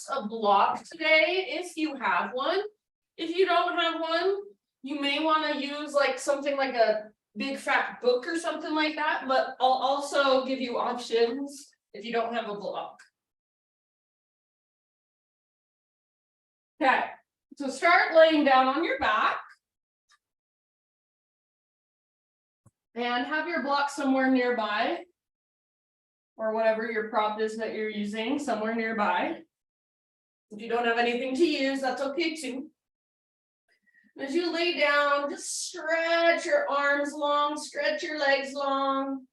use a block today if you have one. If you don't have one, you may want to use like something like a big fat book or something like that, but I'll also give you options if you don't have a block. Okay, so start laying down on your back. And have your block somewhere nearby, or whatever your prop is that you're using, somewhere nearby. If you don't have anything to use, that's okay too. As you lay down, just stretch your arms long, stretch your legs long.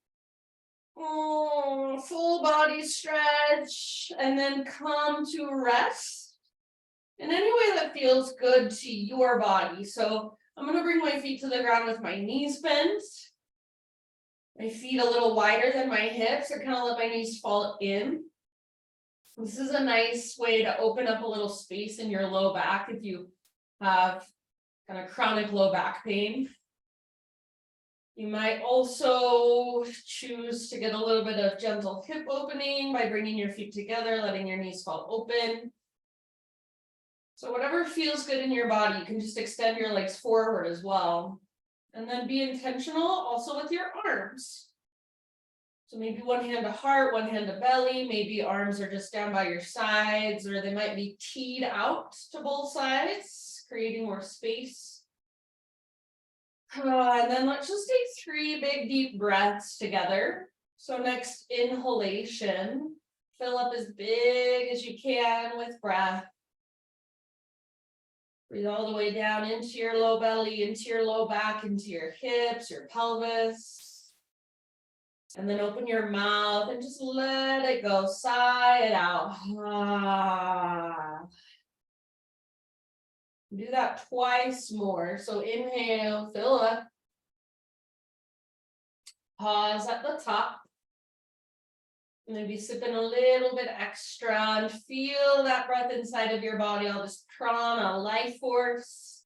Oh, full body stretch, and then come to rest in any way that feels good to your body. So I'm going to bring my feet to the ground with my knees bent. My feet a little wider than my hips. I kind of let my knees fall in. This is a nice way to open up a little space in your low back if you have kind of chronic low back pain. You might also choose to get a little bit of gentle hip opening by bringing your feet together, letting your knees fall open. So whatever feels good in your body, you can just extend your legs forward as well. And then be intentional also with your arms. So maybe one hand to heart, one hand to belly. Maybe arms are just down by your sides, or they might be teed out to both sides, creating more space. And then let's just take 3 big deep breaths together. So next inhalation, fill up as big as you can with breath. Breathe all the way down into your low belly, into your low back, into your hips, your pelvis. And then open your mouth and just let it go. Sigh it out. Do that twice more. So inhale, fill up. Pause at the top. Maybe sipping a little bit extra and feel that breath inside of your body, all this prana, life force.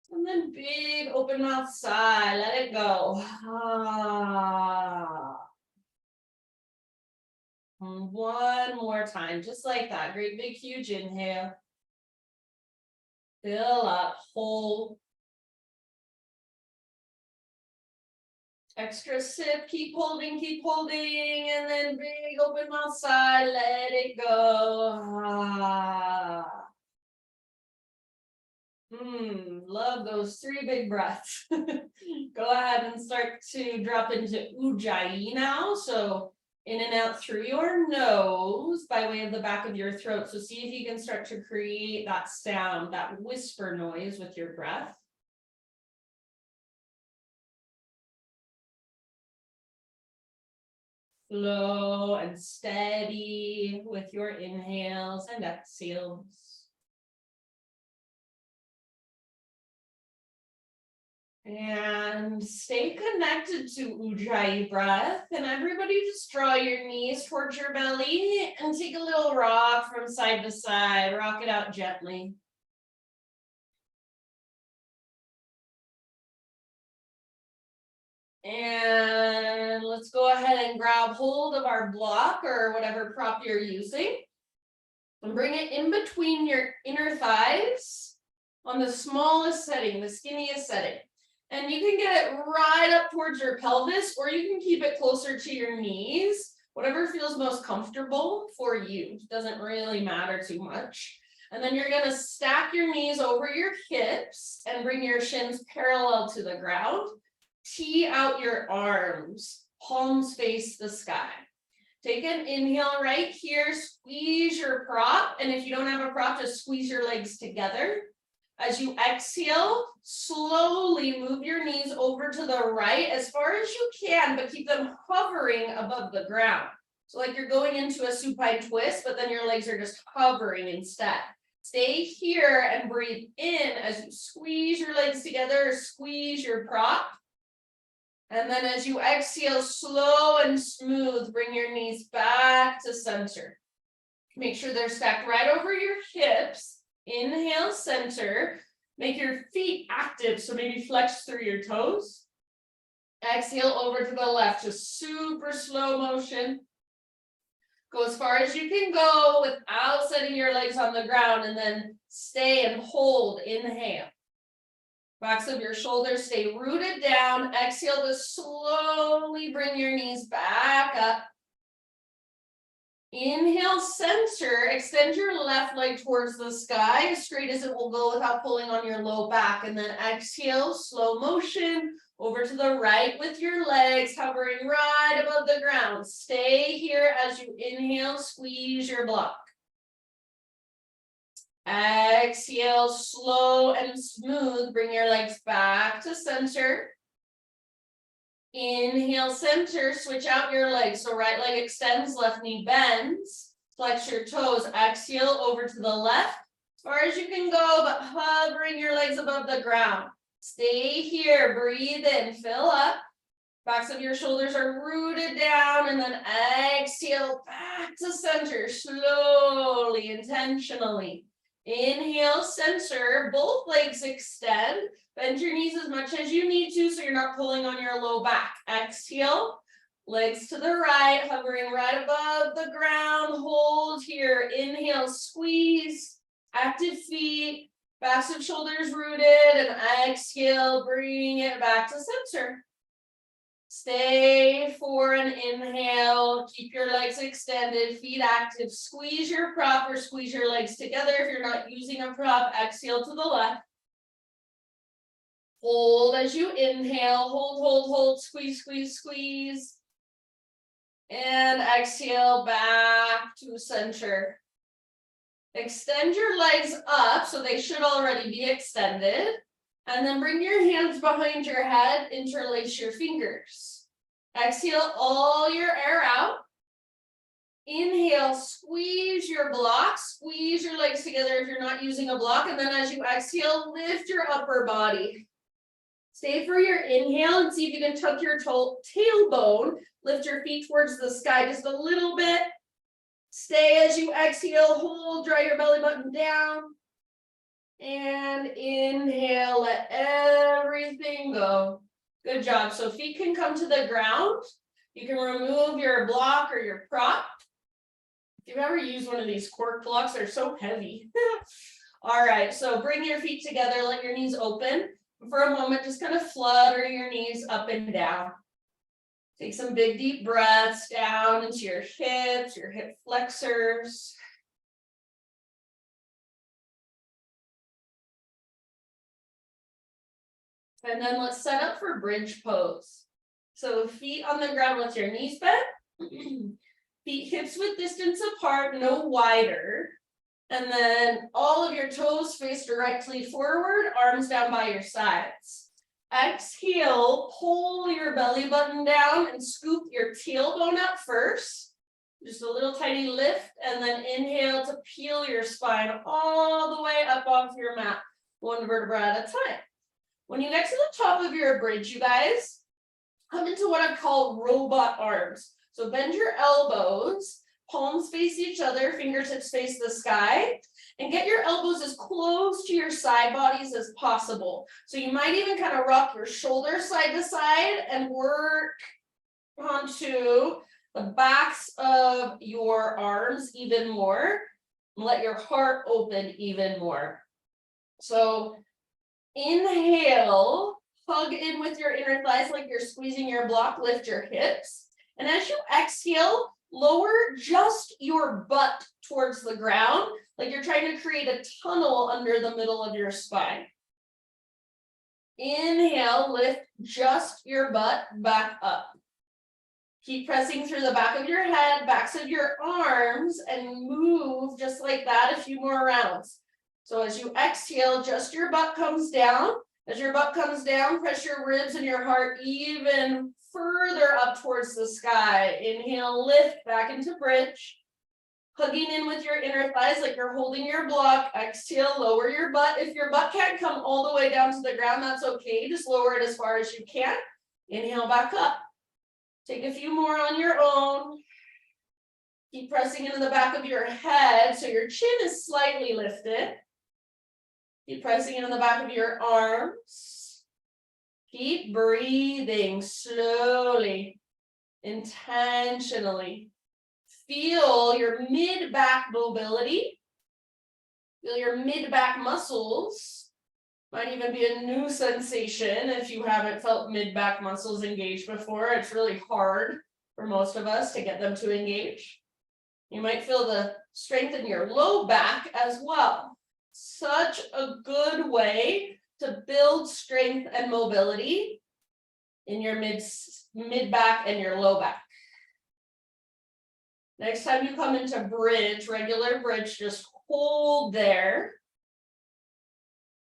And then big open mouth sigh, let it go. And one more time, just like that. Great big huge inhale. Fill up, hold. Extra sip, keep holding, and then big open mouth sigh, let it go. Love those 3 big breaths. Go ahead and start to drop into Ujjayi now. So in and out through your nose by way of the back of your throat. So see if you can start to create that sound, that whisper noise with your breath. Slow and steady with your inhales and exhales. And stay connected to Ujjayi breath. And everybody just draw your knees towards your belly and take a little rock from side to side. Rock it out gently. And let's go ahead and grab hold of our block or whatever prop you're using. And bring it in between your inner thighs on the smallest setting, the skinniest setting. And you can get it right up towards your pelvis, or you can keep it closer to your knees, whatever feels most comfortable for you. It doesn't really matter too much. And then you're going to stack your knees over your hips and bring your shins parallel to the ground. Tee out your arms, palms face the sky. Take an inhale right here, squeeze your prop. And if you don't have a prop, just squeeze your legs together. As you exhale, slowly move your knees over to the right as far as you can, but keep them hovering above the ground. So like you're going into a supine twist, but then your legs are just hovering instead. Stay here and breathe in as you squeeze your legs together, squeeze your prop. And then as you exhale, slow and smooth, bring your knees back to center. Make sure they're stacked right over your hips. Inhale, center. Make your feet active, so maybe flex through your toes. Exhale over to the left, just super slow motion. Go as far as you can go without setting your legs on the ground, and then stay and hold. Inhale. Backs of your shoulders stay rooted down. Exhale to slowly bring your knees back up. Inhale, center. Extend your left leg towards the sky, as straight as it will go without pulling on your low back. And then exhale, slow motion, over to the right with your legs, hovering right above the ground. Stay here as you inhale, squeeze your block. Exhale, slow and smooth. Bring your legs back to center. Inhale, center, switch out your legs. So right leg extends, left knee bends. Flex your toes. Exhale over to the left, as far as you can go, but hovering your legs above the ground. Stay here, breathe in, fill up. Backs of your shoulders are rooted down, and then exhale back to center, slowly, intentionally. Inhale, center, both legs extend. Bend your knees as much as you need to so you're not pulling on your low back. Exhale, legs to the right, hovering right above the ground. Hold here. Inhale, squeeze, active feet, backs of shoulders rooted, and exhale, bring it back to center. Stay for an inhale. Keep your legs extended, feet active. Squeeze your prop or squeeze your legs together. If you're not using a prop, exhale to the left. Hold as you inhale. Hold. Squeeze, squeeze, squeeze. And exhale back to center. Extend your legs up, so they should already be extended. And then bring your hands behind your head, interlace your fingers. Exhale all your air out. Inhale, squeeze your block, squeeze your legs together if you're not using a block. And then as you exhale, lift your upper body. Stay for your inhale and see if you can tuck your tailbone. Lift your feet towards the sky just a little bit. Stay as you exhale, hold, draw your belly button down. And inhale, let everything go. Good job. So feet can come to the ground. You can remove your block or your prop. If you've ever used one of these cork blocks, they're so heavy. All right, so bring your feet together, let your knees open. For a moment, just kind of flutter your knees up and down. Take some big deep breaths down into your hips, your hip flexors. And then let's set up for bridge pose. So feet on the ground with your knees bent. Feet hips width distance apart, no wider. And then all of your toes face directly forward, arms down by your sides. Exhale, pull your belly button down and scoop your tailbone up first. Just a little tiny lift, and then inhale to peel your spine all the way up off your mat, one vertebra at a time. When you get to the top of your bridge, you guys, come into what I call robot arms. So bend your elbows, palms face each other, fingertips face the sky, and get your elbows as close to your side bodies as possible. So you might even kind of rock your shoulders side to side and work onto the backs of your arms even more. Let your heart open even more. So inhale, hug in with your inner thighs like you're squeezing your block, lift your hips. And as you exhale, lower just your butt towards the ground, like you're trying to create a tunnel under the middle of your spine. Inhale, lift just your butt back up. Keep pressing through the back of your head, backs of your arms, and move just like that a few more rounds. So as you exhale, just your butt comes down. As your butt comes down, press your ribs and your heart even further up towards the sky. Inhale, lift back into bridge. Hugging in with your inner thighs like you're holding your block. Exhale, lower your butt. If your butt can't come all the way down to the ground, that's okay. Just lower it as far as you can. Inhale back up. Take a few more on your own. Keep pressing into the back of your head so your chin is slightly lifted. Keep pressing into the back of your arms. Keep breathing slowly, intentionally. feel your mid-back mobility. Feel your mid-back muscles. Might even be a new sensation if you haven't felt mid-back muscles engaged before. It's really hard for most of us to get them to engage. You might feel the strength in your low back as well. Such a good way to build strength and mobility in your mid-back and your low back. Next time you come into bridge, regular bridge, just hold there.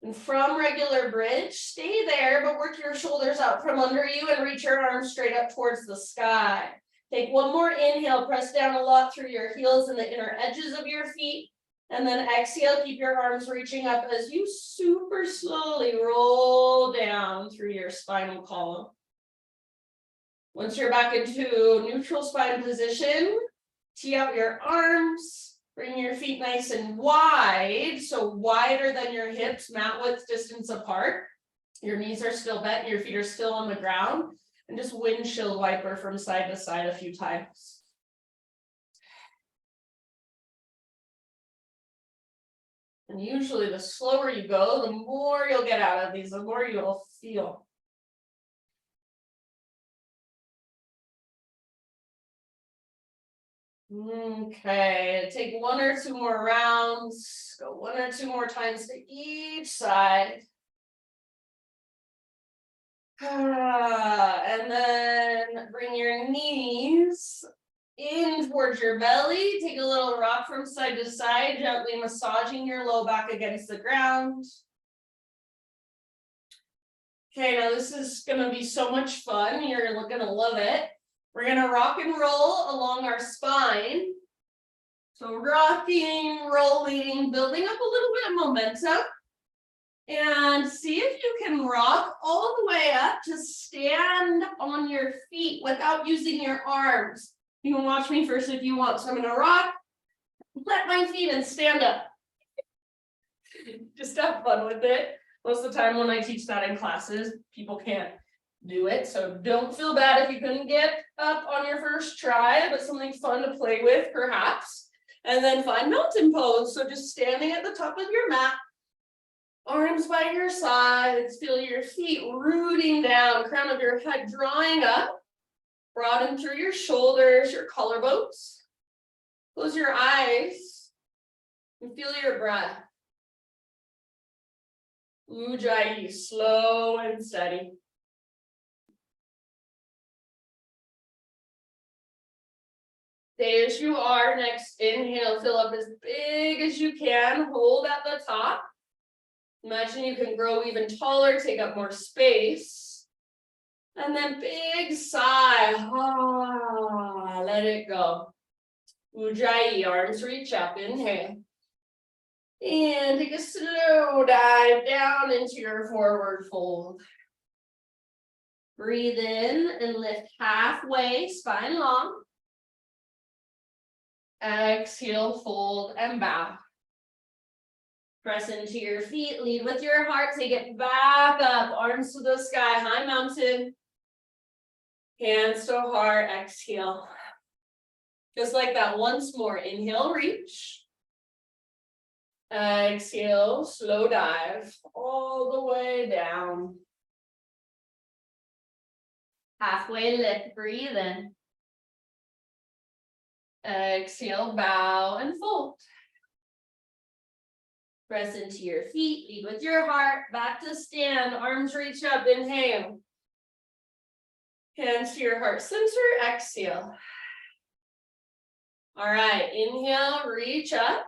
And from regular bridge, stay there, but work your shoulders out from under you and reach your arms straight up towards the sky. Take one more inhale, press down a lot through your heels and the inner edges of your feet. And then exhale, keep your arms reaching up as you super slowly roll down through your spinal column. Once you're back into neutral spine position, tee out your arms, bring your feet nice and wide, so wider than your hips, mat width distance apart. Your knees are still bent, your feet are still on the ground, and just windshield wiper from side to side a few times. And usually the slower you go, the more you'll get out of these, the more you'll feel. Okay, take one or two more rounds. Go one or two more times to each side. And then bring your knees in towards your belly. Take a little rock from side to side, gently massaging your low back against the ground. Okay, now this is going to be so much fun. You're going to love it. We're going to rock and roll along our spine. So rocking, rolling, building up a little bit of momentum. And see if you can rock all the way up to stand on your feet without using your arms. You can watch me first if you want. So I'm going to rock, let my feet and stand up. Just have fun with it. Most of the time when I teach that in classes, people can't do it. So don't feel bad if you couldn't get up on your first try, but something fun to play with perhaps. And then find mountain pose. So just standing at the top of your mat, arms by your sides, feel your feet rooting down, crown of your head drawing up, broaden through your shoulders, your collarbones. Close your eyes and feel your breath. Ujjayi, slow and steady. Stay as you are. Next inhale, fill up as big as you can. Hold at the top. Imagine you can grow even taller, take up more space. And then big sigh. Ah, let it go. Ujjayi, arms reach up. Inhale. And take a slow dive down into your forward fold. Breathe in and lift halfway, spine long. Exhale, fold and bow. Press into your feet, lead with your heart, take it back up, arms to the sky, high mountain. Hands to heart, exhale. Just like that, once more, inhale, reach. Exhale, slow dive, all the way down. Halfway lift, breathe in. Exhale, bow and fold. Press into your feet, lead with your heart, back to stand, arms reach up, inhale. Hands to your heart center, exhale. All right, inhale, reach up.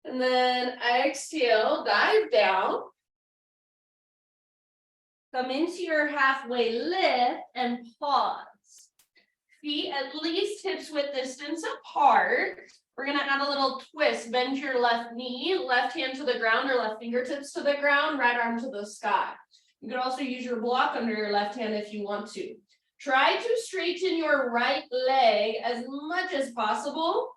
And then exhale, dive down. Come into your halfway lift and pause. Feet at least hips width distance apart. We're going to add a little twist. Bend your left knee, left hand to the ground or left fingertips to the ground, right arm to the sky. You can also use your block under your left hand if you want to. Try to straighten your right leg as much as possible.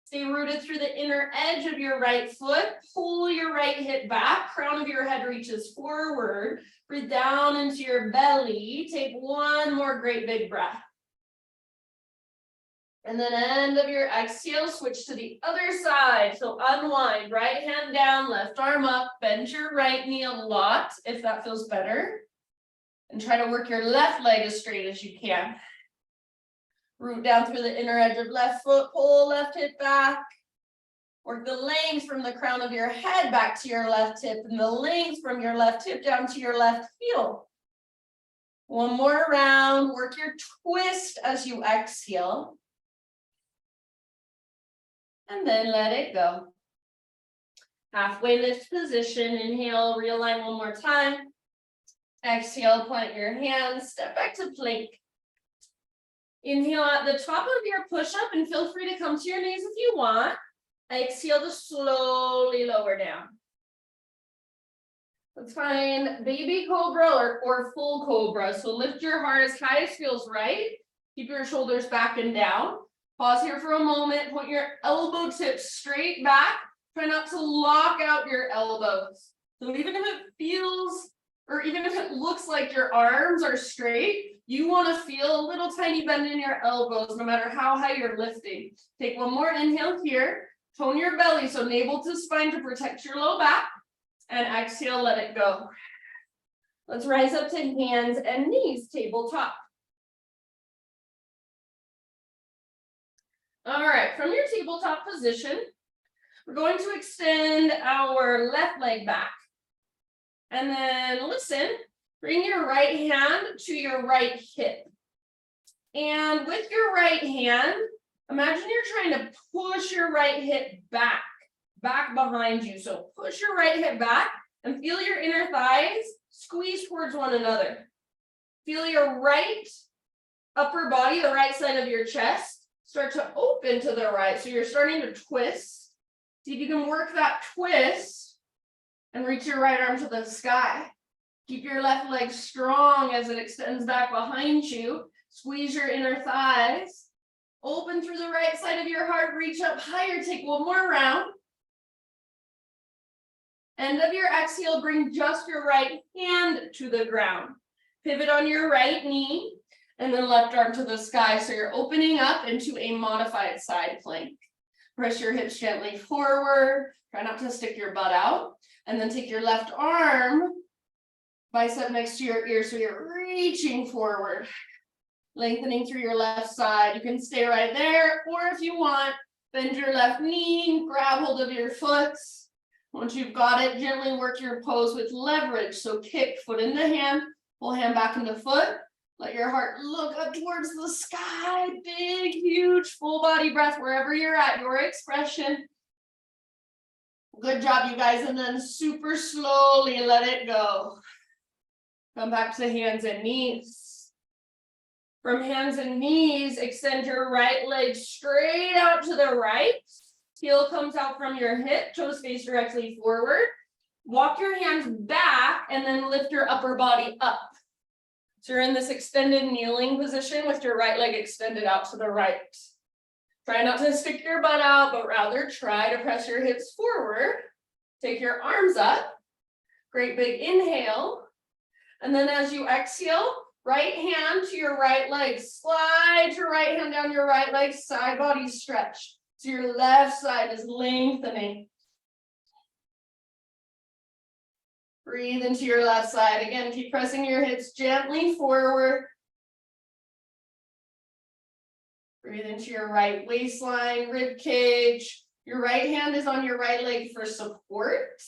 Stay rooted through the inner edge of your right foot. Pull your right hip back. Crown of your head reaches forward. Breathe down into your belly. Take one more great big breath. And then end of your exhale, switch to the other side. So unwind, right hand down, left arm up, bend your right knee a lot if that feels better. And try to work your left leg as straight as you can. Root down through the inner edge of left foot, pull left hip back. Work the length from the crown of your head back to your left hip and the length from your left hip down to your left heel. One more round, work your twist as you exhale. And then let it go. Halfway lift position, inhale, realign one more time. Exhale, plant your hands, step back to plank. Inhale at the top of your push-up and feel free to come to your knees if you want. Exhale to slowly lower down. Let's find baby cobra or full cobra. So lift your heart as high as feels right. Keep your shoulders back and down. Pause here for a moment. Point your elbow tips straight back. Try not to lock out your elbows. So even if it feels, or even if it looks like your arms are straight, you want to feel a little tiny bend in your elbows, no matter how high you're lifting. Take one more inhale here. Tone your belly, so navel to spine to protect your low back. And exhale, let it go. Let's rise up to hands and knees, tabletop. All right, from your tabletop position, we're going to extend our left leg back. And then listen, bring your right hand to your right hip. And with your right hand, imagine you're trying to push your right hip back behind you. So push your right hip back and feel your inner thighs squeeze towards one another. Feel your right upper body, the right side of your chest, start to open to the right. So you're starting to twist. See if you can work that twist and reach your right arm to the sky. Keep your left leg strong as it extends back behind you. Squeeze your inner thighs. Open through the right side of your heart. Reach up higher. Take one more round. End of your exhale, bring just your right hand to the ground. Pivot on your right knee and then left arm to the sky. So you're opening up into a modified side plank. Press your hips gently forward. Try not to stick your butt out. And then take your left arm, bicep next to your ear. So you're reaching forward, lengthening through your left side. You can stay right there. Or if you want, bend your left knee, grab hold of your foot. Once you've got it, gently work your pose with leverage. So kick, foot into hand, pull hand back into foot. Let your heart look up towards the sky. Big, huge, full body breath wherever you're at, your expression. Good job, you guys. And then super slowly let it go. Come back to hands and knees. From hands and knees, extend your right leg straight out to the right. Heel comes out from your hip, toes face directly forward. Walk your hands back and then lift your upper body up. So you're in this extended kneeling position with your right leg extended out to the right. Try not to stick your butt out, but rather try to press your hips forward. Take your arms up. Great big inhale. And then as you exhale, right hand to your right leg. Slide your right hand down your right leg, side body stretch. So your left side is lengthening. Breathe into your left side. Again, keep pressing your hips gently forward. Breathe into your right waistline, rib cage. Your right hand is on your right leg for support.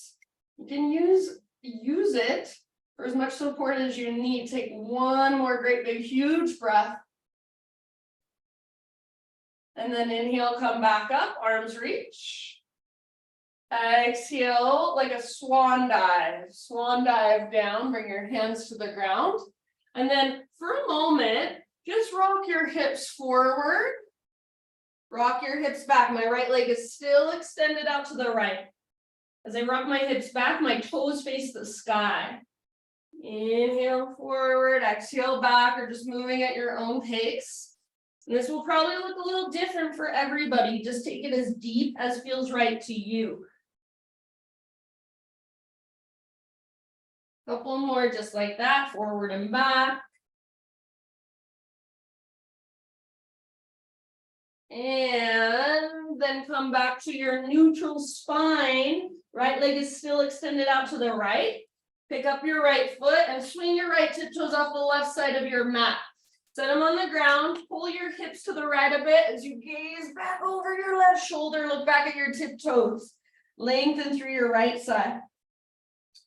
You can use it for as much support as you need. Take one more great big huge breath. And then inhale, come back up, arms reach. Exhale like a swan dive. Swan dive down, bring your hands to the ground. And then for a moment, just rock your hips forward. Rock your hips back. My right leg is still extended out to the right. As I rock my hips back, my toes face the sky. Inhale forward, exhale back, or just moving at your own pace. And this will probably look a little different for everybody. Just take it as deep as feels right to you. Couple more just like that, forward and back. And then come back to your neutral spine. Right leg is still extended out to the right. Pick up your right foot and swing your right tiptoes off the left side of your mat. Set them on the ground, pull your hips to the right a bit as you gaze back over your left shoulder, look back at your tiptoes. Lengthen through your right side.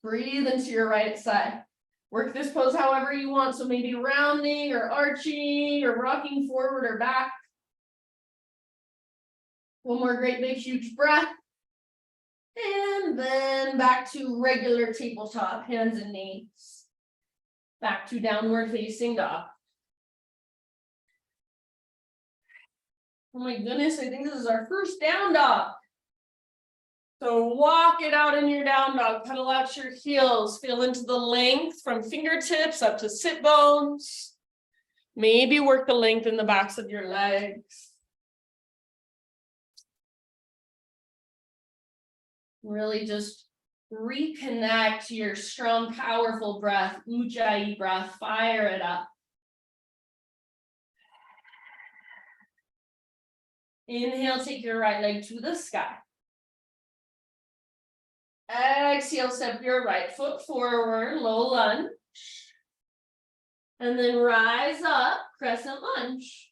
Breathe into your right side. Work this pose however you want, so maybe rounding or arching or rocking forward or back. One more great big huge breath. And then back to regular tabletop, hands and knees. Back to downward facing dog. Oh my goodness, I think this is our first down dog. So walk it out in your down dog, pedal out your heels, feel into the length from fingertips up to sit bones. Maybe work the length in the backs of your legs. Really just reconnect to your strong, powerful breath, Ujjayi breath, fire it up. Inhale, take your right leg to the sky. Exhale, step your right foot forward, low lunge. And then rise up, crescent lunge.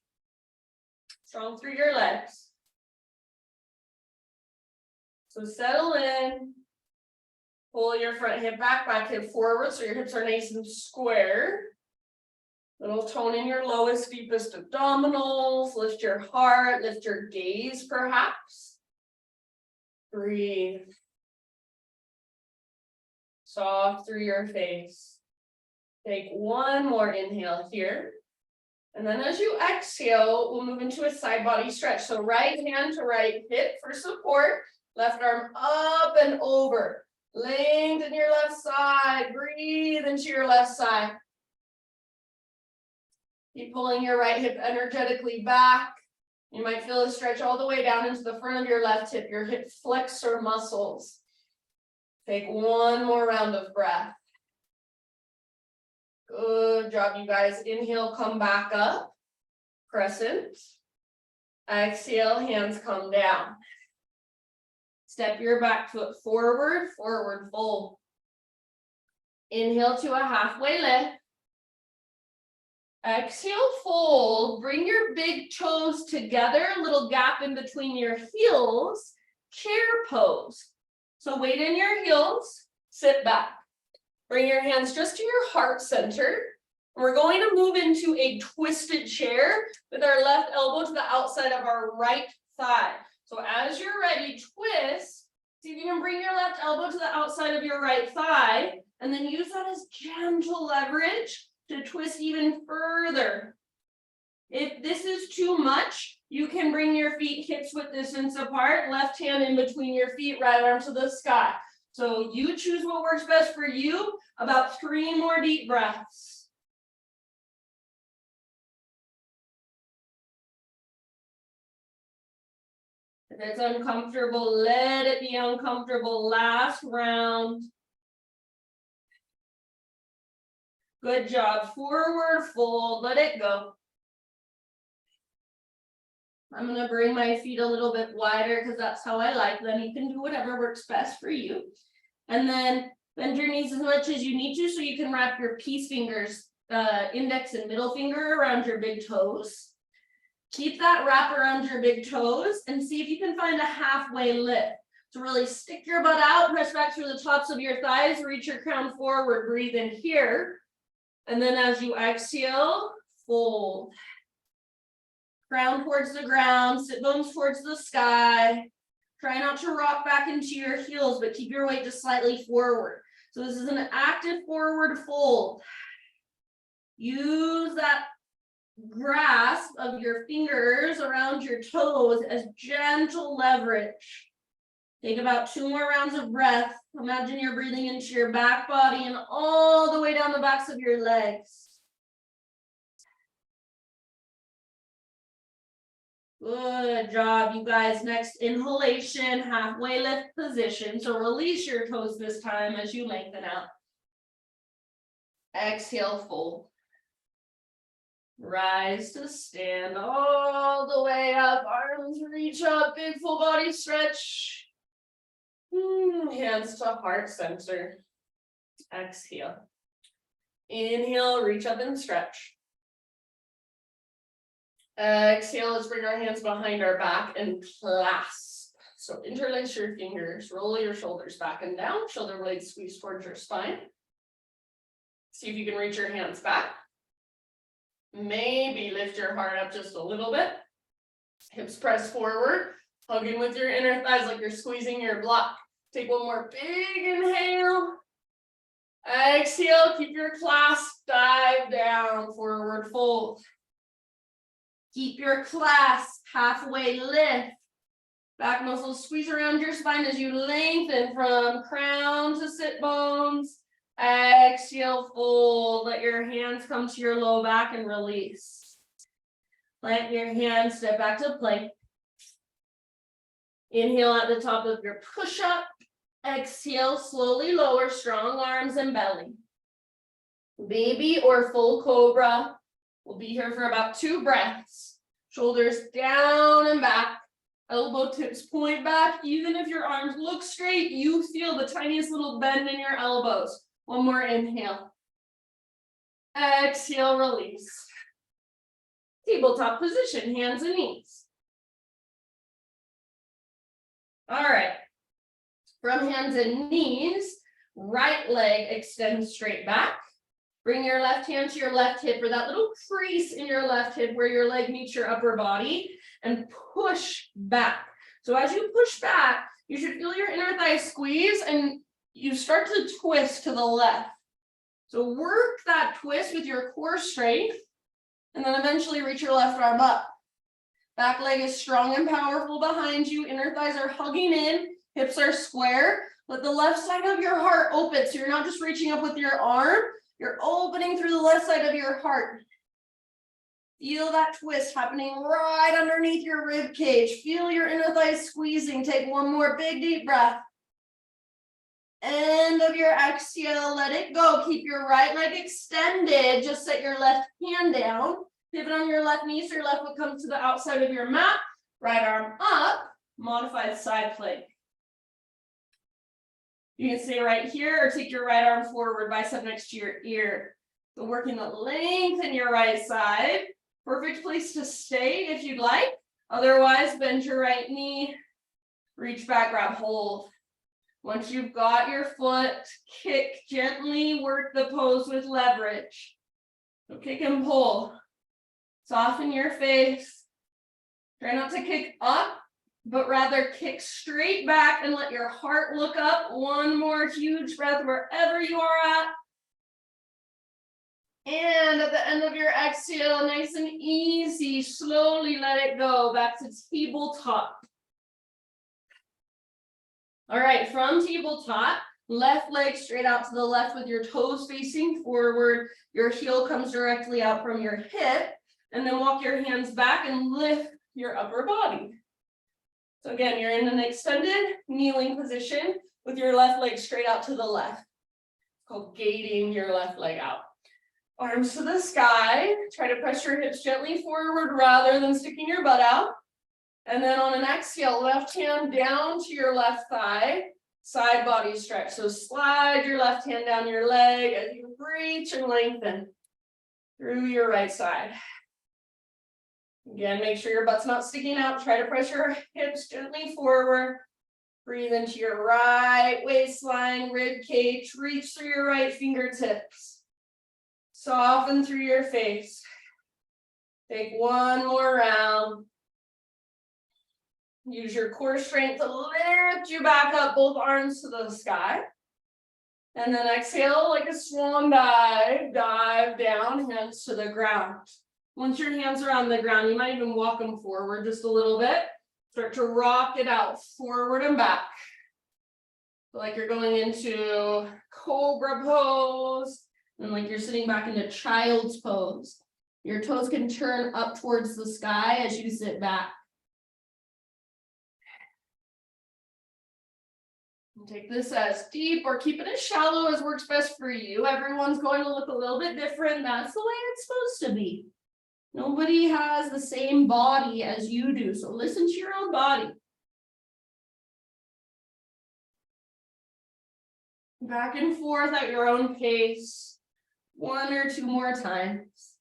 Strong through your legs. So settle in. Pull your front hip back, back hip forward so your hips are nice and square. Little tone in your lowest, deepest abdominals. Lift your heart, lift your gaze perhaps. Breathe. Soft through your face. Take one more inhale here. And then as you exhale, we'll move into a side body stretch. So right hand to right hip for support. Left arm up and over. Lengthen your left side. Breathe into your left side. Keep pulling your right hip energetically back. You might feel a stretch all the way down into the front of your left hip, your hip flexor muscles. Take one more round of breath. Good job, you guys. Inhale, come back up. Crescent. Exhale, hands come down. Step your back foot forward, forward fold. Inhale to a halfway lift. Exhale, fold. Bring your big toes together, a little gap in between your heels. Chair pose. So weight in your heels, sit back. Bring your hands just to your heart center. We're going to move into a twisted chair with our left elbow to the outside of our right thigh. So as you're ready, twist. See if you can bring your left elbow to the outside of your right thigh, and then use that as gentle leverage to twist even further. If this is too much, you can bring your feet hips width distance apart, left hand in between your feet, right arm to the sky. So you choose what works best for you. About 3 more deep breaths. If it's uncomfortable, let it be uncomfortable. Last round. Good job. Forward fold, let it go. I'm gonna bring my feet a little bit wider because that's how I like them. You can do whatever works best for you. And then bend your knees as much as you need to so you can wrap your peace fingers, index and middle finger around your big toes. Keep that wrap around your big toes and see if you can find a halfway lift. So really stick your butt out, press back through the tops of your thighs, reach your crown forward, breathe in here. And then as you exhale, fold. Crown towards the ground, sit bones towards the sky. Try not to rock back into your heels, but keep your weight just slightly forward. So this is an active forward fold. Use that grasp of your fingers around your toes as gentle leverage. Take about 2 more rounds of breath. Imagine you're breathing into your back body and all the way down the backs of your legs. Good job, you guys. Next inhalation, halfway lift position. So release your toes this time as you lengthen out. Exhale, fold. Rise to stand all the way up. Arms reach up, big full body stretch. Hands to heart center. Exhale. Inhale, reach up and stretch. Exhale, let's bring our hands behind our back and clasp. So interlace your fingers, roll your shoulders back and down, shoulder blades squeeze towards your spine. See if you can reach your hands back. Maybe lift your heart up just a little bit. Hips press forward, hugging with your inner thighs like you're squeezing your block. Take one more big inhale. Exhale, keep your clasp, dive down, forward fold. Keep your clasp, halfway lift. Back muscles squeeze around your spine as you lengthen from crown to sit bones. Exhale, fold. Let your hands come to your low back and release. Let your hands step back to plank. Inhale at the top of your push-up. Exhale, slowly lower, strong arms and belly. Baby or full cobra. We'll be here for about 2 breaths. Shoulders down and back. Elbow tips point back. Even if your arms look straight, you feel the tiniest little bend in your elbows. One more inhale. Exhale, release. Tabletop position, hands and knees. All right. From hands and knees, right leg extends straight back. Bring your left hand to your left hip or that little crease in your left hip where your leg meets your upper body and push back. So as you push back, you should feel your inner thigh squeeze and you start to twist to the left. So work that twist with your core strength and then eventually reach your left arm up. Back leg is strong and powerful behind you. Inner thighs are hugging in, hips are square. Let the left side of your heart open. So you're not just reaching up with your arm, you're opening through the left side of your heart. Feel that twist happening right underneath your rib cage. Feel your inner thighs squeezing. Take one more big deep breath. End of your exhale, let it go. Keep your right leg extended. Just set your left hand down. Pivot on your left knee so your left foot comes to the outside of your mat. Right arm up, modified side plank. You can stay right here or take your right arm forward, bicep next to your ear. So working the length in your right side. Perfect place to stay if you'd like. Otherwise, bend your right knee, reach back, grab hold. Once you've got your foot, kick gently, work the pose with leverage. So kick and pull. Soften your face. Try not to kick up, but rather kick straight back and let your heart look up. One more huge breath wherever you are at. And at the end of your exhale, nice and easy, slowly let it go back to tabletop. All right, from tabletop, left leg straight out to the left with your toes facing forward. Your heel comes directly out from your hip. And then walk your hands back and lift your upper body. So again, you're in an extended kneeling position with your left leg straight out to the left. It's called gating your left leg out. Arms to the sky. Try to press your hips gently forward rather than sticking your butt out. And then on an exhale, left hand down to your left thigh, side body stretch. So slide your left hand down your leg as you reach and lengthen through your right side. Again, make sure your butt's not sticking out. Try to press your hips gently forward. Breathe into your right waistline, rib cage. Reach through your right fingertips. Soften through your face. Take one more round. Use your core strength to lift you back up, both arms to the sky. And then exhale like a swan dive. Dive down, hands to the ground. Once your hands are on the ground, you might even walk them forward just a little bit. Start to rock it out forward and back. So like you're going into cobra pose, and like you're sitting back into child's pose. Your toes can turn up towards the sky as you sit back. And take this as deep or keep it as shallow as works best for you. Everyone's going to look a little bit different. That's the way it's supposed to be. Nobody has the same body as you do, so listen to your own body. Back and forth at your own pace. 1 or 2 more times.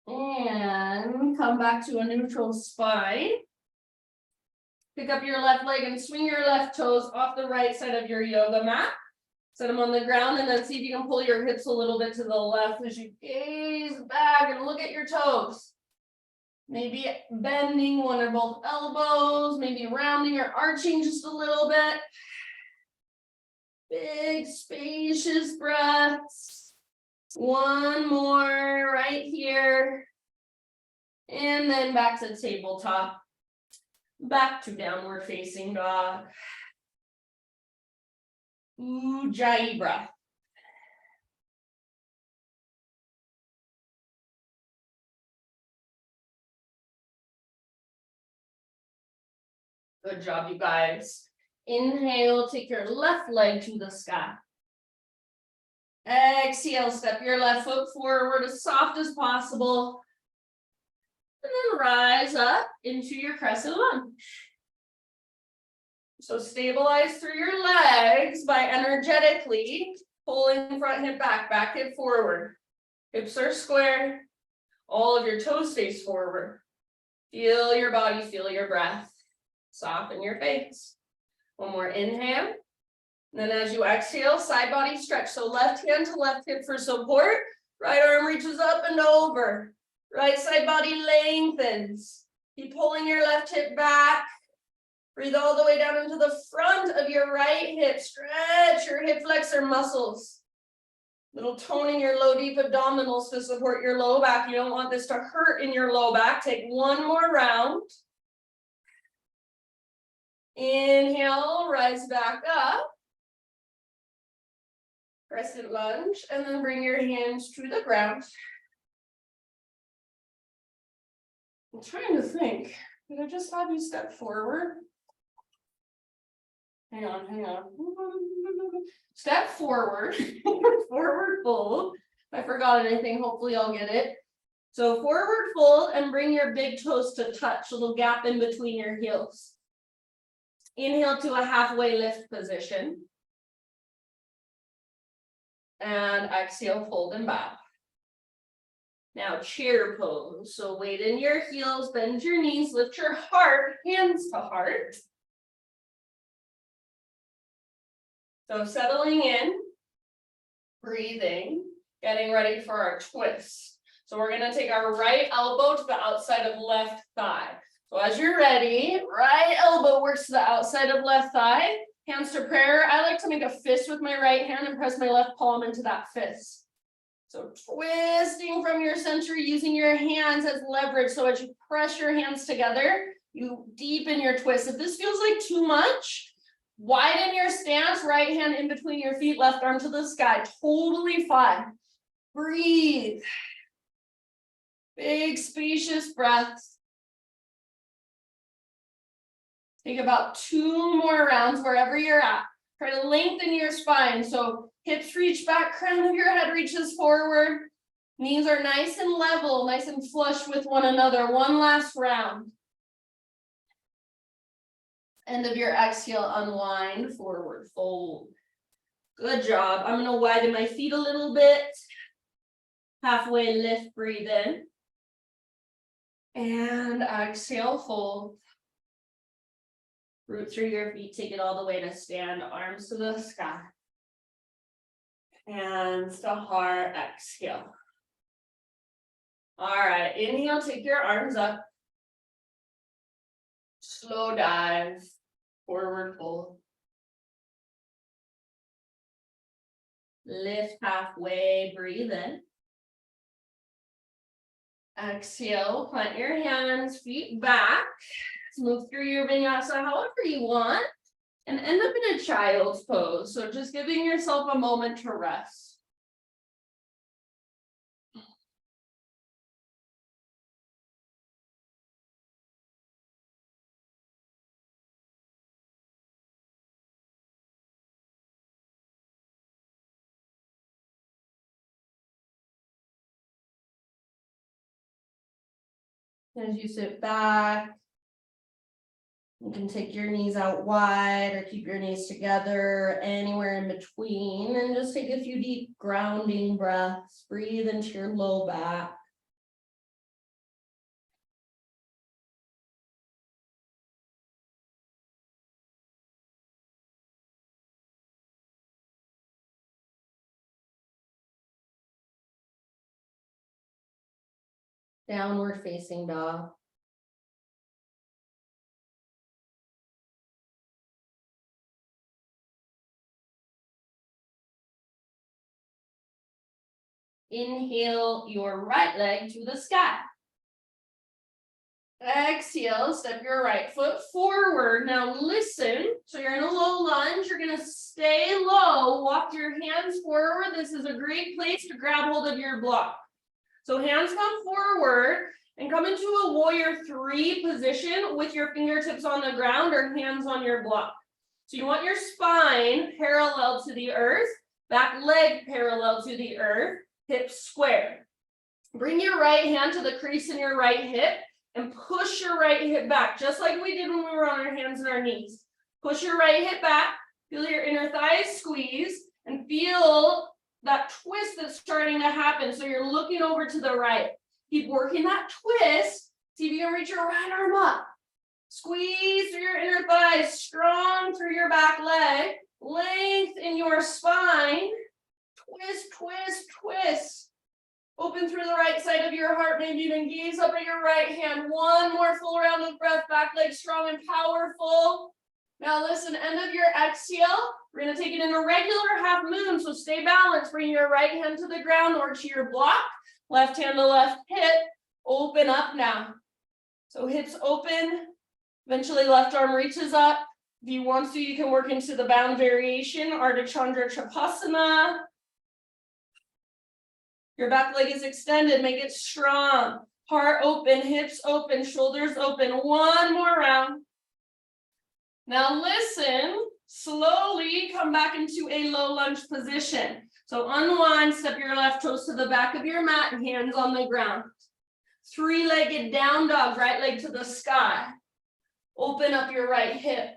And come back to a neutral spine. Pick up your left leg and swing your left toes off the right side of your yoga mat. Set them on the ground and then see if you can pull your hips a little bit to the left as you gaze back and look at your toes. Maybe bending 1 or both elbows, maybe rounding or arching just a little bit. Big spacious breaths. 1 more right here. And then back to tabletop. Back to downward facing dog. Ujjayi breath. Good job, you guys. Inhale, take your left leg to the sky. Exhale, step your left foot forward as soft as possible. And then rise up into your crescent lunge. So stabilize through your legs by energetically pulling front hip back, back hip forward. Hips are square. All of your toes face forward. Feel your body, feel your breath. Soften your face. 1 more inhale. Then as you exhale, side body stretch. So left hand to left hip for support. Right arm reaches up and over. Right side body lengthens. Keep pulling your left hip back. Breathe all the way down into the front of your right hip. Stretch your hip flexor muscles. Little toning your low deep abdominals to support your low back. You don't want this to hurt in your low back. Take 1 more round. Inhale, rise back up. Crescent lunge, and then bring your hands to the ground. I'm trying to think. Did I just have you step forward? Hang on. Step forward. Forward fold. If I forgot anything, hopefully I'll get it. So forward fold and bring your big toes to touch, a little gap in between your heels. Inhale to a halfway lift position. And exhale, fold and bow. Now chair pose. So weight in your heels, bend your knees, lift your heart, hands to heart. So settling in, breathing, getting ready for our twist. So we're going to take our right elbow to the outside of left thigh. So as you're ready, right elbow works to the outside of left thigh. Hands to prayer. I like to make a fist with my right hand and press my left palm into that fist. So twisting from your center, using your hands as leverage. So as you press your hands together, you deepen your twist. If this feels like too much, widen your stance, right hand in between your feet, left arm to the sky. Totally fine. Breathe. Big spacious breaths. Take about 2 more rounds wherever you're at. Try to lengthen your spine. So hips reach back, crown of your head reaches forward. Knees are nice and level, nice and flush with one another. 1 last round. End of your exhale, unwind, forward fold. Good job. I'm going to widen my feet a little bit. Halfway lift, breathe in. And exhale, fold. Root through your feet, take it all the way to stand, arms to the sky. Hands to heart, exhale. All right, inhale, take your arms up. Slow dive, forward fold. Lift halfway, breathe in. Exhale, plant your hands, feet back. Move through your vinyasa however you want. And end up in a child's pose. So just giving yourself a moment to rest. As you sit back, you can take your knees out wide or keep your knees together, anywhere in between, and just take a few deep grounding breaths. Breathe into your low back. Downward facing dog. Inhale your right leg to the sky. Exhale, step your right foot forward. Now listen, so you're in a low lunge, you're gonna stay low, walk your hands forward. This is a great place to grab hold of your block. So hands come forward and come into a warrior 3 position with your fingertips on the ground or hands on your block. So you want your spine parallel to the earth, back leg parallel to the earth, hips square. Bring your right hand to the crease in your right hip and push your right hip back, just like we did when we were on our hands and our knees. Push your right hip back, feel your inner thighs squeeze, and feel that twist that's starting to happen. So you're looking over to the right. Keep working that twist. See if you can reach your right arm up. Squeeze through your inner thighs, strong through your back leg, length in your spine. Twist, twist, twist. Open through the right side of your heart. Maybe even gaze up at your right hand. One more full round of breath. Back leg strong and powerful. Now listen, end of your exhale. We're going to take it in a regular half moon. So stay balanced. Bring your right hand to the ground or to your block. Left hand to left hip. Open up now. So hips open. Eventually left arm reaches up. If you want to, you can work into the bound variation, Ardha Chandra Chapasana. Your back leg is extended, make it strong. Heart open, hips open, shoulders open. One more round. Now listen, slowly come back into a low lunge position. So unwind, step your left toes to the back of your mat, hands on the ground. 3-legged down dog, right leg to the sky. Open up your right hip.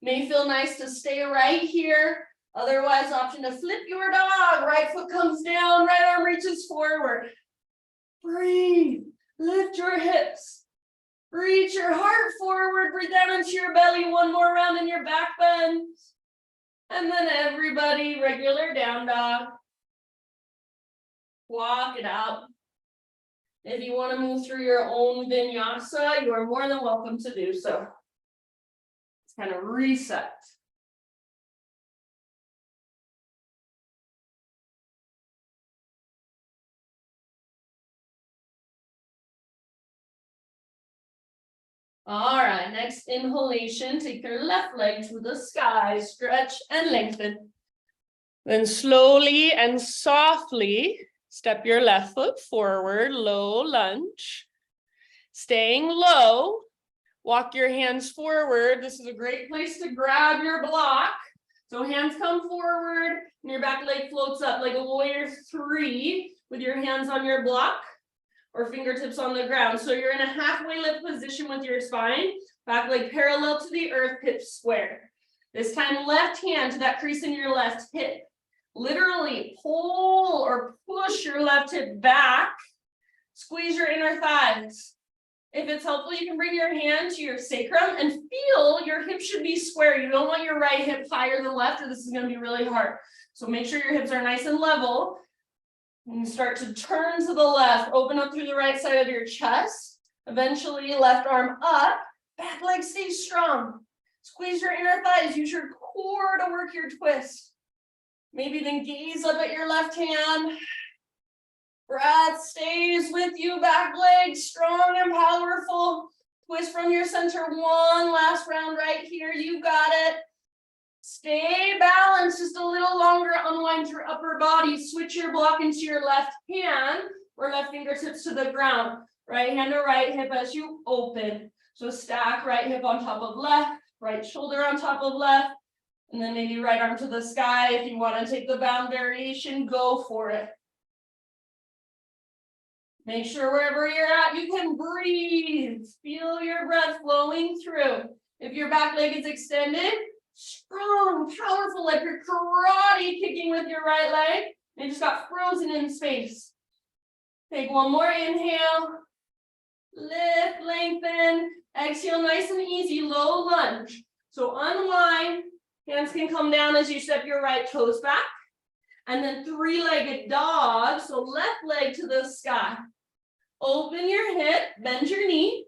May feel nice to stay right here. Otherwise, option to flip your dog. Right foot comes down, right arm reaches forward. Breathe, lift your hips. Reach your heart forward, breathe down into your belly. One more round in your back bend. And then everybody, regular down dog. Walk it out. If you want to move through your own vinyasa, you are more than welcome to do so. Let's kind of reset. All right, next inhalation, take your left leg to the sky, stretch and lengthen. Then slowly and softly, step your left foot forward, low lunge. Staying low, walk your hands forward. This is a great place to grab your block. So hands come forward and your back leg floats up like a warrior 3 with your hands on your block. Or fingertips on the ground. So you're in a halfway lift position with your spine, back leg parallel to the earth, hips square. This time, left hand to that crease in your left hip. Literally pull or push your left hip back. Squeeze your inner thighs. If it's helpful, you can bring your hand to your sacrum and feel your hip should be square. You don't want your right hip higher than left, or this is going to be really hard. So make sure your hips are nice and level. And start to turn to the left, open up through the right side of your chest. Eventually, left arm up, back leg stays strong. Squeeze your inner thighs, use your core to work your twist. Maybe then gaze up at your left hand. Breath stays with you, back leg strong and powerful. Twist from your center, one last round right here, you got it. Stay balanced just a little longer, unwind your upper body, switch your block into your left hand or left fingertips to the ground. Right hand to right hip as you open. So stack right hip on top of left, right shoulder on top of left, and then maybe right arm to the sky. If you want to take the bound variation, go for it. Make sure wherever you're at, you can breathe. Feel your breath flowing through. If your back leg is extended, strong, powerful, like you're karate kicking with your right leg. And just got frozen in space. Take one more inhale. Lift, lengthen. Exhale, nice and easy, low lunge. So unwind. Hands can come down as you step your right toes back. And then three-legged dog. So left leg to the sky. Open your hip, bend your knee.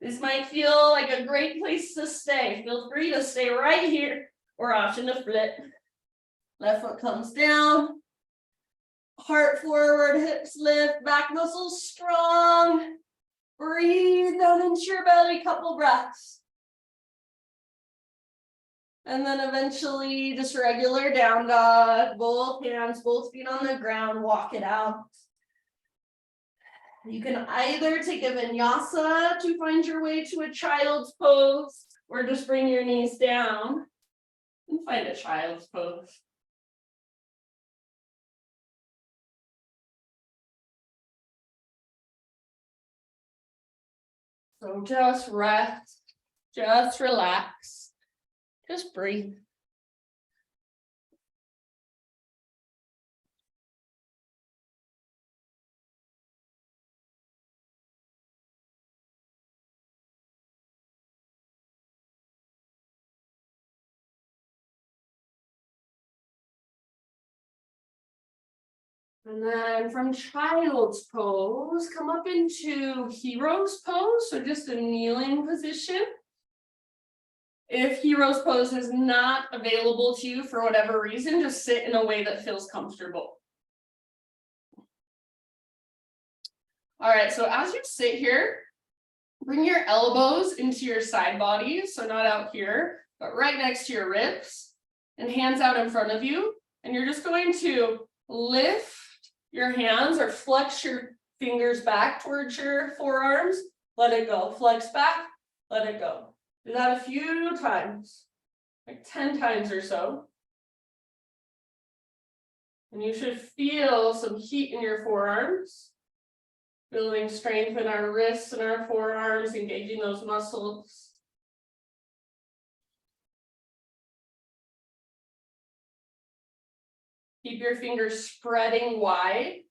This might feel like a great place to stay. Feel free to stay right here or option to flip. Left foot comes down. Heart forward, hips lift, back muscles strong. Breathe down into your belly, couple breaths. And then eventually just regular down dog, both hands, both feet on the ground, walk it out. You can either take a vinyasa to find your way to a child's pose, or just bring your knees down and find a child's pose. So just rest, just relax, just breathe. And then from child's pose, come up into hero's pose, so just a kneeling position. If hero's pose is not available to you for whatever reason, just sit in a way that feels comfortable. All right, so as you sit here, bring your elbows into your side bodies, so not out here, but right next to your ribs, and hands out in front of you. And you're just going to lift your hands or flex your fingers back towards your forearms. Let it go. Flex back, let it go. Do that a few times, like 10 times or so. And you should feel some heat in your forearms, building strength in our wrists and our forearms, engaging those muscles. Keep your fingers spreading wide,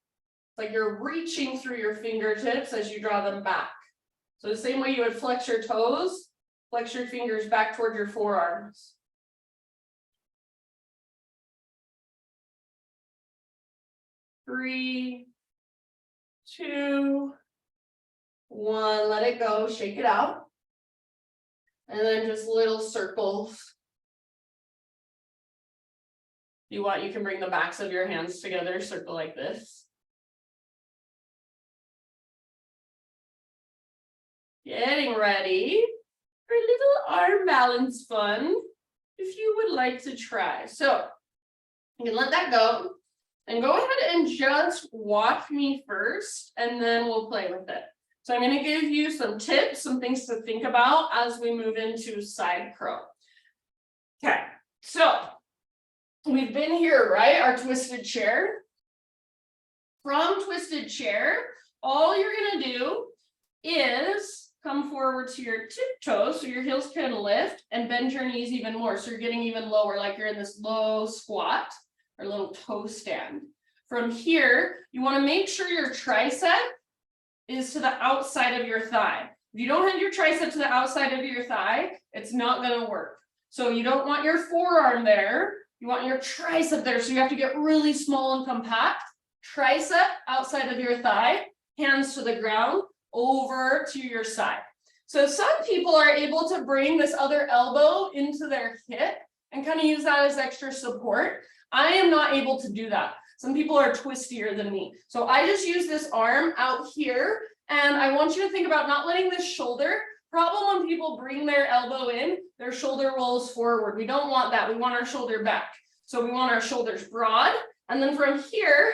like you're reaching through your fingertips as you draw them back. So the same way you would flex your toes, flex your fingers back toward your forearms. Three, two, one, let it go, shake it out. And then just little circles. If you want, you can bring the backs of your hands together, circle like this. Getting ready for a little arm balance fun, if you would like to try. So you can let that go and go ahead and just watch me first, and then we'll play with it. So I'm going to give you some tips, some things to think about as we move into side crow. Okay, so we've been here, right? Our twisted chair. From twisted chair, all you're going to do is come forward to your tiptoes so your heels can lift and bend your knees even more. So you're getting even lower, like you're in this low squat or little toe stand. From here, you want to make sure your tricep is to the outside of your thigh. If you don't have your tricep to the outside of your thigh, it's not going to work. So you don't want your forearm there. You want your tricep there. So you have to get really small and compact. Tricep outside of your thigh, hands to the ground, over to your side. So some people are able to bring this other elbow into their hip and kind of use that as extra support. I am not able to do that. Some people are twistier than me. So I just use this arm out here, and I want you to think about not letting this shoulder. Problem when people bring their elbow in, their shoulder rolls forward. We don't want that. We want our shoulder back. So we want our shoulders broad. And then from here,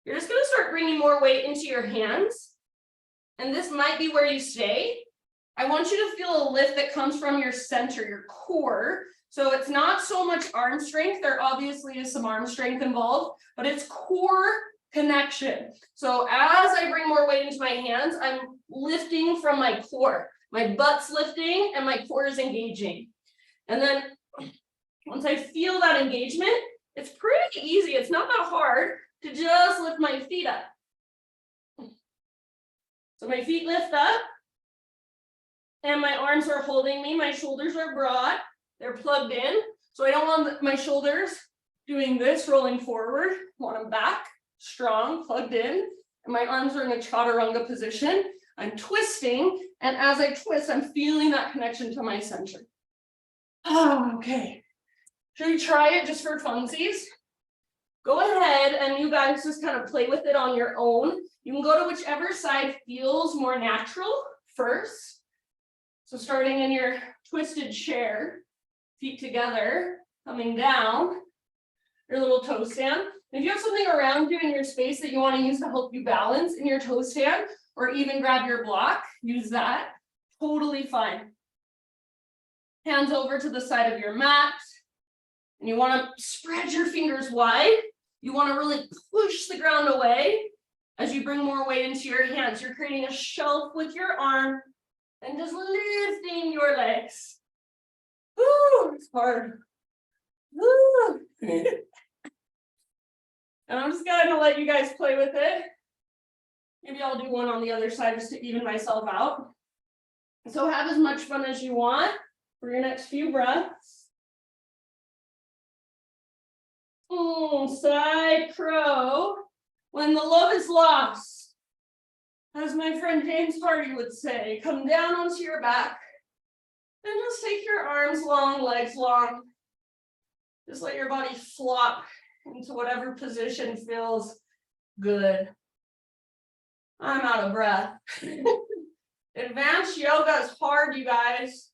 you're just going to start bringing more weight into your hands. And this might be where you stay. I want you to feel a lift that comes from your center, your core. So it's not so much arm strength. There obviously is some arm strength involved, but it's core connection. So as I bring more weight into my hands, I'm lifting from my core. My butt's lifting and my core is engaging. And then once I feel that engagement, it's pretty easy. It's not that hard to just lift my feet up. So my feet lift up and my arms are holding me. My shoulders are broad. They're plugged in. So I don't want my shoulders doing this, rolling forward. I want them back, strong, plugged in. And my arms are in a chaturanga position. I'm twisting. And as I twist, I'm feeling that connection to my center. Oh, okay. Should we try it just for funsies? Go ahead and you guys just kind of play with it on your own. You can go to whichever side feels more natural first. So starting in your twisted chair, feet together, coming down, your little toe stand. If you have something around you in your space that you want to use to help you balance in your toe stand, or even grab your block, use that. Totally fine. Hands over to the side of your mat. And you want to spread your fingers wide. You want to really push the ground away as you bring more weight into your hands. You're creating a shelf with your arm and just lifting your legs. Woo, it's hard. Woo. And I'm just going to let you guys play with it. Maybe I'll do one on the other side just to even myself out. So have as much fun as you want for your next few breaths. Side crow. When the love is lost, as my friend James Hardy would say, come down onto your back and just take your arms long, legs long. Just let your body flop into whatever position feels good. I'm out of breath. Advanced yoga is hard, you guys.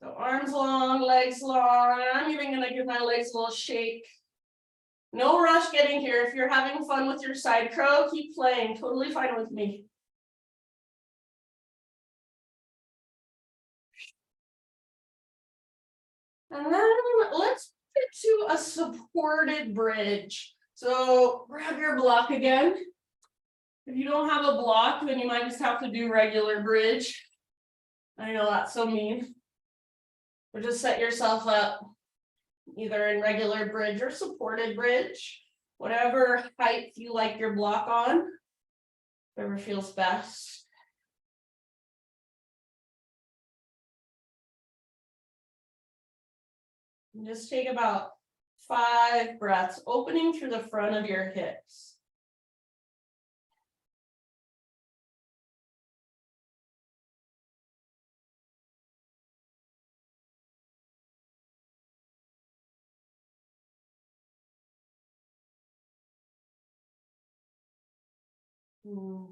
So arms long, legs long. I'm even going to give my legs a little shake. No rush getting here. If you're having fun with your side crow, keep playing. Totally fine with me. And then let's get to a supported bridge. So grab your block again. If you don't have a block, then you might just have to do regular bridge. I know that's so mean. Or just set yourself up either in regular bridge or supported bridge, whatever height you like your block on, whatever feels best. And just take about 5 breaths, opening through the front of your hips.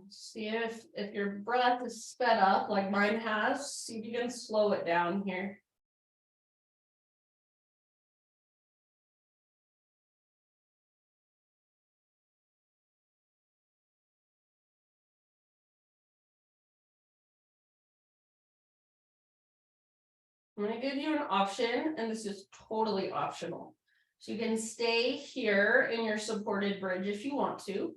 See if your breath is sped up like mine has, see if you can slow it down here. I'm going to give you an option, and this is totally optional. So you can stay here in your supported bridge if you want to.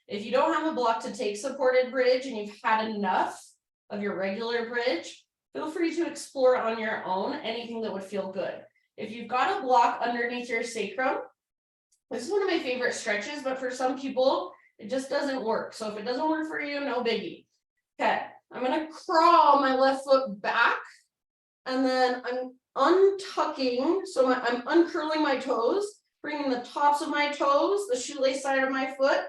If you don't have a block to take supported bridge and you've had enough of your regular bridge, feel free to explore on your own anything that would feel good. If you've got a block underneath your sacrum, this is one of my favorite stretches, but for some people, it just doesn't work. So if it doesn't work for you, no biggie. Okay, I'm going to crawl my left foot back, and then I'm untucking, so I'm uncurling my toes, bringing the tops of my toes, the shoelace side of my foot,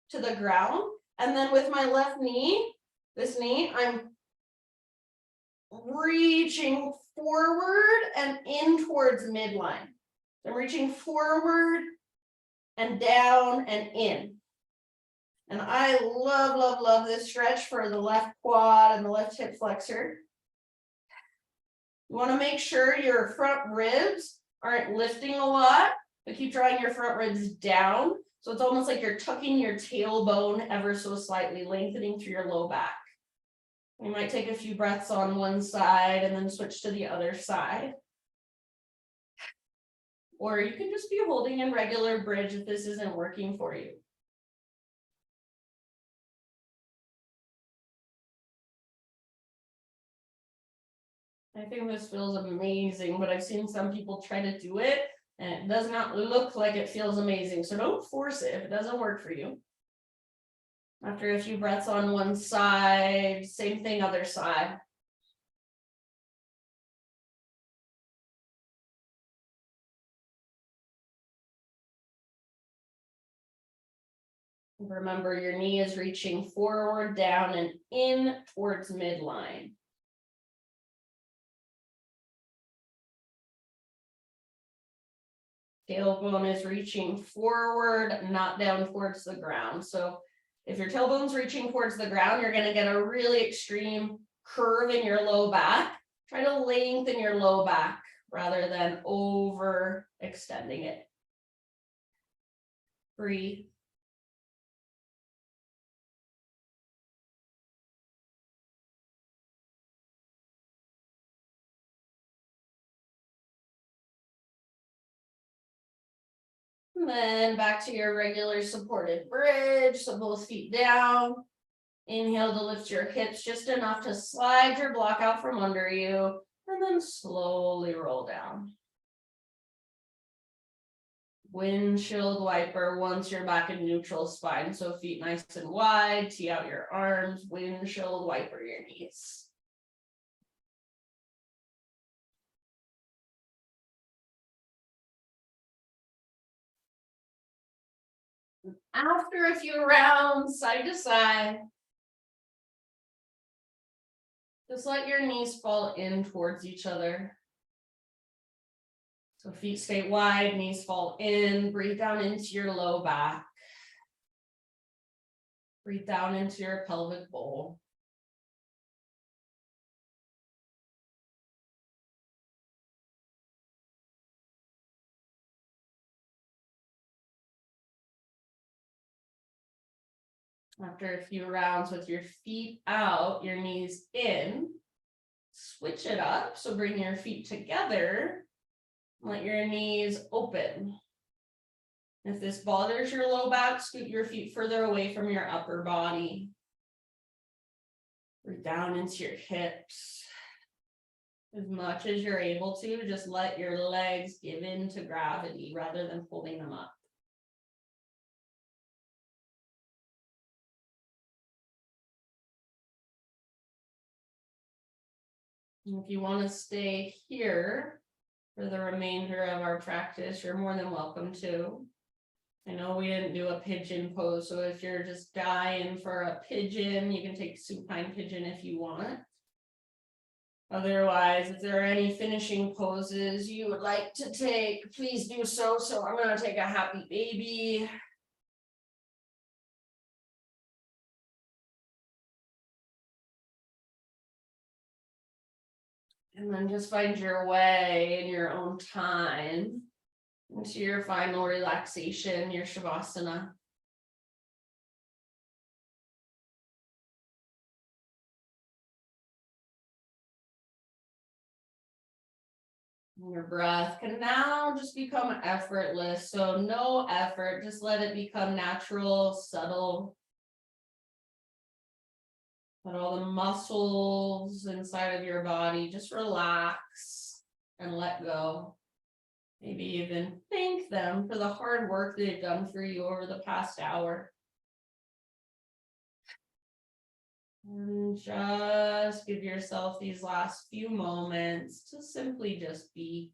to the ground, and then with my left knee, this knee, I'm reaching forward and in towards midline. I'm reaching forward and down and in. And I love, love, love this stretch for the left quad and the left hip flexor. You want to make sure your front ribs aren't lifting a lot, but keep drawing your front ribs down. So it's almost like you're tucking your tailbone ever so slightly, lengthening through your low back. You might take a few breaths on one side and then switch to the other side. or you can just be holding in regular bridge if this isn't working for you. I think this feels amazing, but I've seen some people try to do it and it does not look like it feels amazing. So don't force it if it doesn't work for you. After a few breaths on one side, same thing, other side. Remember, your knee is reaching forward, down, and in towards midline. Tailbone is reaching forward, not down towards the ground. So if your tailbone's reaching towards the ground, you're going to get a really extreme curve in your low back. Try to lengthen your low back rather than over extending it. Breathe. And then back to your regular supported bridge. So both feet down. Inhale to lift your hips just enough to slide your block out from under you. And then slowly roll down. Windshield wiper once you're back in neutral spine. So feet nice and wide. Tee out your arms. Windshield wiper your knees. After a few rounds, side to side, just let your knees fall in towards each other. So feet stay wide, knees fall in. Breathe down into your low back. Breathe down into your pelvic bowl. After a few rounds with your feet out, your knees in, switch it up. So bring your feet together, let your knees open. If this bothers your low back, scoot your feet further away from your upper body. Breathe down into your hips. As much as you're able to, just let your legs give in to gravity rather than holding them up. If you want to stay here for the remainder of our practice, you're more than welcome to. I know we didn't do a pigeon pose, so if you're just dying for a pigeon, you can take supine pigeon if you want. Otherwise, if there are any finishing poses you would like to take, please do so. So I'm going to take a happy baby. And then just find your way in your own time into your final relaxation, your Shavasana. Your breath can now just become effortless. So no effort, just let it become natural, subtle. Let all the muscles inside of your body just relax and let go. Maybe even thank them for the hard work they've done for you over the past hour. And just give yourself these last few moments to simply just be.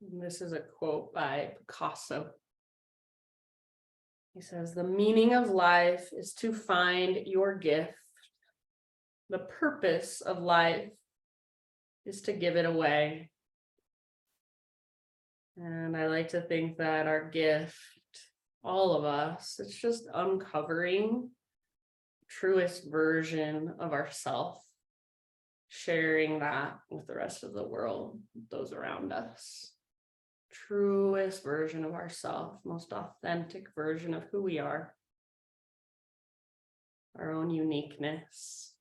And this is a quote by Picasso. He says, "The meaning of life is to find your gift. The purpose of life is to give it away." And I like to think that our gift, all of us, it's just uncovering the truest version of ourselves, sharing that with the rest of the world, those around us. Truest version of ourselves, most authentic version of who we are, our own uniqueness.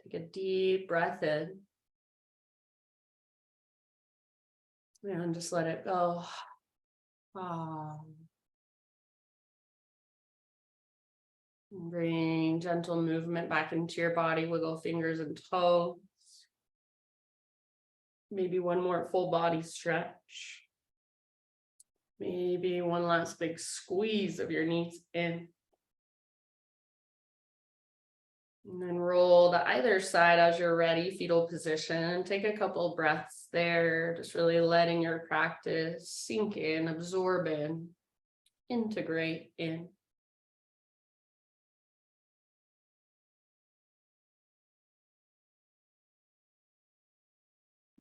Take a deep breath in. And just let it go. Bring gentle movement back into your body, wiggle fingers and toes. Maybe one more full body stretch. Maybe one last big squeeze of your knees in. And then roll to either side as you're ready, fetal position. Take a couple breaths there, just really letting your practice sink in, absorb in, integrate in.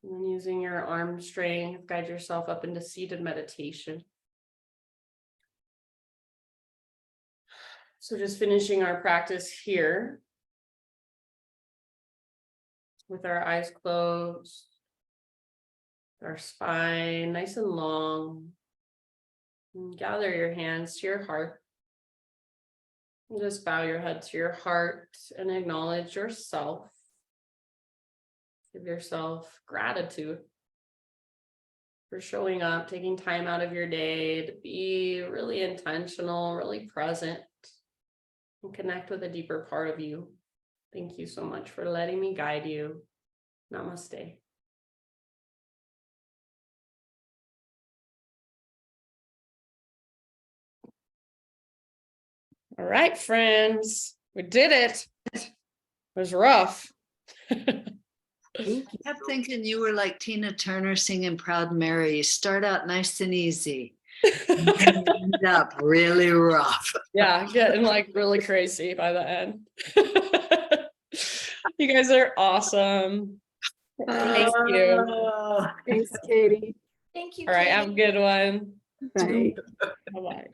And then using your arm strength, guide yourself up into seated meditation. So just finishing our practice here with our eyes closed, our spine nice and long. And gather your hands to your heart. And just bow your head to your heart and acknowledge yourself. Give yourself gratitude for showing up, taking time out of your day to be really intentional, really present, and connect with a deeper part of you. Thank you so much for letting me guide you. Namaste. All right, friends, we did it. It was rough. I kept thinking you were like Tina Turner singing Proud Mary. You start out nice and easy, and then you end up really rough. Yeah, getting like really crazy by the end. You guys are awesome. Thank you. Thanks, Katie. Thank you, All right, Katie. have a good one. Bye. Bye-bye.